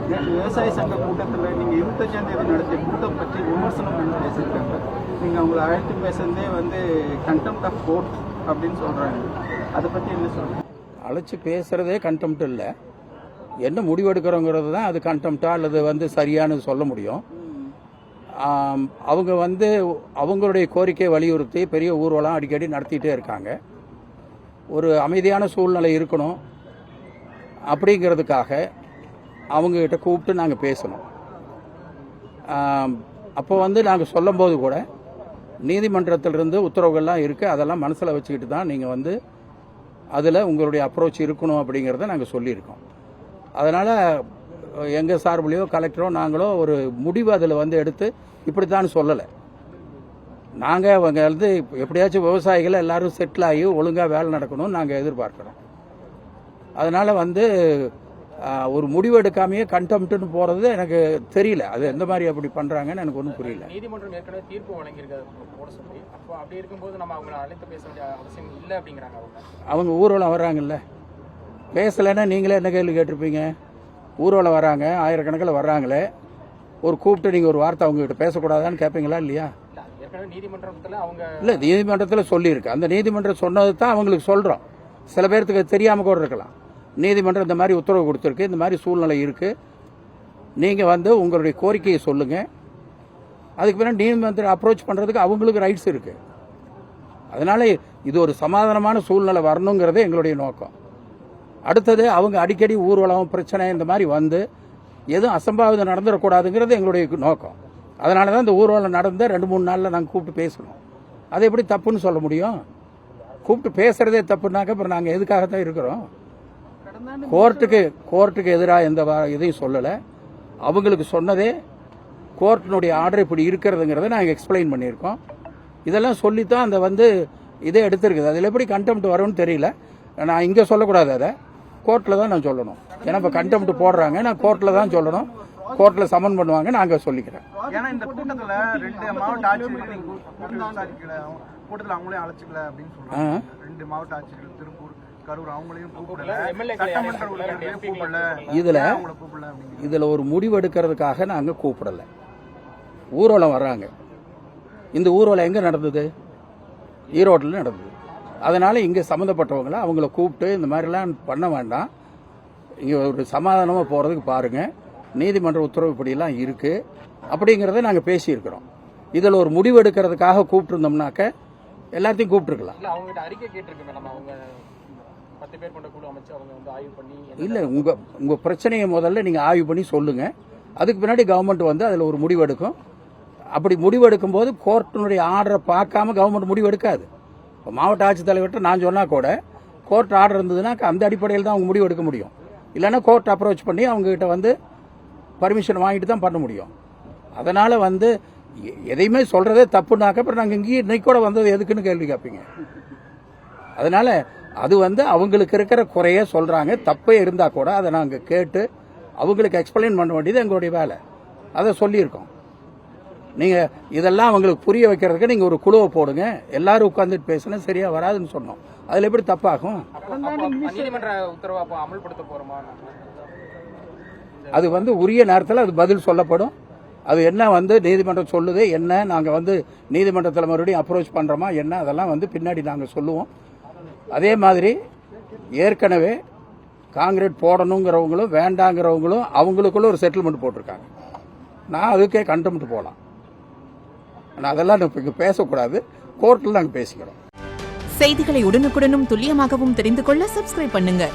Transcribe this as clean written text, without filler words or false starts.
விவசாய சங்க கூட்டத்தில் நீங்கள் 25ஆம் தேதி நடத்திய கூட்டம் பற்றி விமர்சனம் பண்ணி பேசியிருக்காங்க. நீங்கள் அவங்களை அழைத்து பேசுறதே வந்து கண்டெம்ட் ஆஃப் கோர்ட் அப்படின்னு சொல்கிறாங்க. அதை பற்றி என்ன சொல்கிறீங்க? அழைச்சி பேசுகிறதே கண்டெம்ட் இல்லை, என்ன முடிவெடுக்கிறோங்கிறது தான் அது கண்டெம்ட்டா அல்லது வந்து சரியானு சொல்ல முடியும். அவங்க வந்து அவங்களுடைய கோரிக்கையை வலியுறுத்தி பெரிய ஊர்வலம் அடிக்கடி நடத்திட்டே இருக்காங்க. ஒரு அமைதியான சூழ்நிலை இருக்கணும் அப்படிங்கிறதுக்காக அவங்ககிட்ட கூப்பிட்டு நாங்கள் பேசணும். அப்போ வந்து நாங்கள் சொல்லும்போது கூட நீதிமன்றத்திலிருந்து உத்தரவுகள்லாம் இருக்குது, அதெல்லாம் மனசில் வச்சுக்கிட்டு தான் நீங்கள் வந்து அதில் உங்களுடைய அப்ரோச் இருக்கணும் அப்படிங்கிறத நாங்கள் சொல்லியிருக்கோம். அதனால் எங்கள் சார்பிலையோ கலெக்டரோ நாங்களோ ஒரு முடிவு அதில் வந்து எடுத்து இப்படித்தான் சொல்லலை. நாங்கள் அவங்க வந்து எப்படியாச்சும் விவசாயிகள் எல்லாரும் செட்டில் ஆகி ஒழுங்காக வேலை நடக்கணும்னு நாங்கள் எதிர்பார்க்குறோம். அதனால் வந்து ஒரு முடிவு எடுக்காமையே கண்டெம்ட்னு போகிறது எனக்கு தெரியல, அது எந்த மாதிரி அப்படி பண்ணுறாங்கன்னு எனக்கு ஒன்றும் புரியல. நீதிமன்றம் ஏற்கனவே தீர்ப்பு வழங்கியிருக்காது போட சொல்லி, அப்போ அப்படி இருக்கும்போது நம்ம அவங்கள அழைத்து பேச வேண்டிய அவசியம் இல்லை அப்படிங்கிறாங்க. அவங்க ஊர்வலம் வர்றாங்கல்ல, பேசலைன்னா நீங்களே என்ன கேள்வி கேட்டிருப்பீங்க? ஊர்வலம் வராங்க, ஆயிரக்கணக்கில் வர்றாங்களே, ஒரு கூப்பிட்டு நீங்கள் ஒரு வார்த்தை அவங்ககிட்ட பேசக்கூடாதான்னு கேட்பீங்களா இல்லையா? இல்லை, நீதிமன்றத்தில் சொல்லியிருக்கு. அந்த நீதிமன்றம் சொன்னது தான் அவங்களுக்கு சொல்கிறோம். சில பேர்த்துக்கு தெரியாமல் கூட இருக்கலாம். நீதிமன்றம் இந்த மாதிரி உத்தரவு கொடுத்துருக்கு, இந்த மாதிரி சூழ்நிலை இருக்குது, நீங்கள் வந்து உங்களுடைய கோரிக்கையை சொல்லுங்கள், அதுக்கு பின்னாடி நீதிமன்றம் அப்ரோச் பண்ணுறதுக்கு அவங்களுக்கு ரைட்ஸ் இருக்குது. அதனால் இது ஒரு சமாதானமான சூழ்நிலை வரணுங்கிறதே எங்களுடைய நோக்கம். அடுத்தது அவங்க அடிக்கடி ஊர்வலம் பிரச்சனை இந்த மாதிரி வந்து எதுவும் அசம்பாவிதம் நடந்துடக்கூடாதுங்கிறது எங்களுடைய நோக்கம். அதனால தான் இந்த ஊர்வலம் நடந்த 2-3 நாளில் நாங்கள் கூப்பிட்டு பேசணும். அதை எப்படி தப்புன்னு சொல்ல முடியும்? கூப்பிட்டு பேசுறதே தப்புனாக்க அப்புறம் நாங்கள் எதுக்காகத்தான் இருக்கிறோம்? கோர்ட்டுக்கு எதிராக எந்த இதையும் சொல்லலை. அவங்களுக்கு சொன்னதே கோர்ட்டினுடைய ஆர்டர் இப்படி இருக்கிறதுங்கிறத நாங்கள் எக்ஸ்பிளைன் பண்ணியிருக்கோம். இதெல்லாம் சொல்லித்தான் அந்த வந்து இதே எடுத்திருக்குது. அதில் எப்படி கண்டெம்ட் வரும்னு தெரியல. நான் இங்கே சொல்லக்கூடாது, அதை கோர்ட்டில் தான் நான் சொல்லணும். ஏன்னா இப்போ கண்டெம்ட் போடுறாங்க, நான் கோர்ட்டில் தான் சொல்லணும். கோர்ட்டில் சமன் பண்ணுவாங்க, நாங்கள் சொல்லிக்கிறேன். ஏன்னா இந்த கூட்டத்தில் 2 மாவட்ட ஆட்சியர்கள் கூட்டத்தில் அவங்களையும் அழைச்சிக்கல அப்படின்னு சொல்றாங்க. 2 மாவட்ட ஆட்சியர்கள் திருப்பூர், கரூர் அவங்களையும் கூப்பிடல, சட்டமன்ற உறுப்பினர்களையும் கூப்பிடல. இதுல ஒரு முடிவு எடுக்கிறதுக்காக நாங்கள் கூப்பிடல. ஊர்வலம் வர்றாங்க. இந்த ஊர்வலம் எங்க நடந்தது? ஈரோட்டில் நடந்தது. அதனால இங்கே சம்மந்தப்பட்டவங்களை அவங்கள கூப்பிட்டு இந்த மாதிரிலாம் பண்ண வேண்டாம், இங்கே ஒரு சமாதானமாக போகிறதுக்கு பாருங்கள், நீதிமன்ற உத்தரவு இப்படிலாம் இருக்குது அப்படிங்கிறத நாங்கள் பேசியிருக்கிறோம். இதில் ஒரு முடிவு எடுக்கிறதுக்காக கூப்பிட்டுருந்தோம்னாக்க எல்லாத்தையும் கூப்பிட்டுருக்கலாம். இல்லை, உங்கள் பிரச்சனையை முதல்ல நீங்கள் ஆய்வு பண்ணி சொல்லுங்கள், அதுக்கு பின்னாடி கவர்மெண்ட் வந்து அதில் ஒரு முடிவு எடுக்கும். அப்படி முடிவு எடுக்கும்போது கோர்ட்டினுடைய ஆர்டரை பார்க்காம கவர்மெண்ட் முடிவு எடுக்காது. இப்போ மாவட்ட ஆட்சித்தலைவர்கிட்ட நான் சொன்னால் கூட கோர்ட் ஆர்டர் இருந்ததுன்னா அந்த அடிப்படையில் தான் அவங்க முடிவு எடுக்க முடியும். இல்லைன்னா கோர்ட் அப்ரோச் பண்ணி அவங்ககிட்ட வந்து பர்மிஷன் வாங்கிட்டு தான் பண்ண முடியும். அதனால் வந்து எதையுமே சொல்கிறதே தப்புனாக்க அப்புறம் நாங்கள் இங்கேயே இன்னைக்கு கூட வந்தது எதுக்குன்னு கேள்வி கேட்பீங்க. அதனால் அது வந்து அவங்களுக்கு இருக்கிற குறைய சொல்கிறாங்க. தப்பே இருந்தால் கூட அதை நாங்கள் கேட்டு அவங்களுக்கு எக்ஸ்பிளைன் பண்ண வேண்டியது எங்களுடைய வேலை. அதை சொல்லியிருக்கோம். நீங்கள் இதெல்லாம் அவங்களுக்கு புரிய வைக்கிறதுக்கு நீங்கள் ஒரு குழுவை போடுங்க, எல்லாரும் உட்காந்துட்டு பேசினா சரியாக வராதுன்னு சொன்னோம். அதில் எப்படி தப்பாகும்? அது வந்து உரிய நேரத்தில் அது பதில் சொல்லப்படும். அது என்ன வந்து நீதிமன்றம் சொல்லுது, என்ன நாங்கள் வந்து நீதிமன்றத்தில் மறுபடியும் அப்ரோச் பண்ணுறோமா என்ன, அதெல்லாம் வந்து பின்னாடி நாங்கள் சொல்லுவோம். அதே மாதிரி ஏற்கனவே காங்கிரீட் போடணுங்கிறவங்களும் வேண்டாங்கிறவங்களும் அவங்களுக்குள்ள ஒரு செட்டில்மெண்ட் போட்டிருக்காங்க. நான் அதுக்கே கண்டெம்ட் போகலாம். ஆனால் அதெல்லாம் இங்கே பேசக்கூடாது, கோர்ட்டில் நாங்கள் பேசிக்கிறோம். செய்திகளை உடனுக்குடனும் துல்லியமாகவும் தெரிந்து கொள்ள சப்ஸ்கிரைப் பண்ணுங்க.